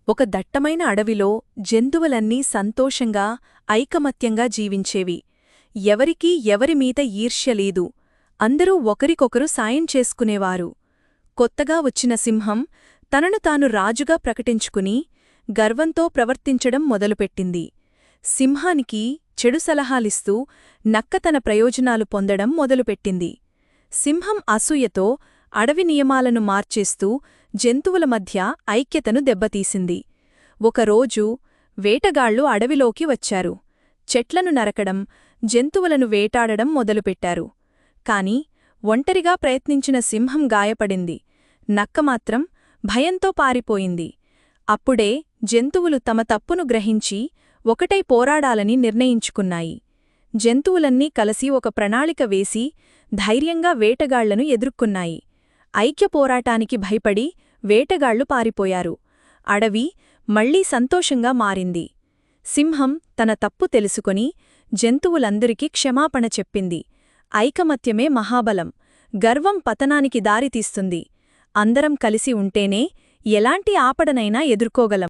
ఒక దట్టమైన అడవిలో జంతువులన్నీ సంతోషంగా ఐకమత్యంగా జీవించేవి. ఎవరికీ ఎవరిమీద ఈర్ష్యలేదు. అందరూ ఒకరికొకరు సాయం చేసుకునేవారు. కొత్తగా వచ్చిన సింహం తనను తాను రాజుగా ప్రకటించుకుని గర్వంతో ప్రవర్తించడం మొదలుపెట్టింది. సింహానికి చెడు సలహాలిస్తూ నక్క తన ప్రయోజనాలు పొందడం మొదలుపెట్టింది. సింహం అసూయతో అడవి నియమాలను మార్చేస్తూ జంతువుల మధ్య ఐక్యతను దెబ్బతీసింది. ఒకరోజు వేటగాళ్లు అడవిలోకి వచ్చారు. చెట్లను నరకడం, జంతువులను వేటాడడం మొదలుపెట్టారు. కాని ఒంటరిగా ప్రయత్నించిన సింహం గాయపడింది. నక్క మాత్రం భయంతో పారిపోయింది. అప్పుడే జంతువులు తమ తప్పును గ్రహించి ఒకటై పోరాడాలని నిర్ణయించుకున్నాయి. జంతువులన్నీ కలసి ఒక ప్రణాళిక వేసి ధైర్యంగా వేటగాళ్లను ఎదుర్కొన్నాయి. ఐక్య పోరాటానికి భయపడి వేటగాళ్లు పారిపోయారు. అడవి మళ్లీ సంతోషంగా మారింది. సింహం తన తప్పు తెలుసుకొని జంతువులందరికీ క్షమాపణ చెప్పింది. ఐకమత్యమే మహాబలం. గర్వం పతనానికి దారితీస్తుంది. అందరం కలిసి ఉంటేనే ఎలాంటి ఆపడనైనా ఎదుర్కోగలం.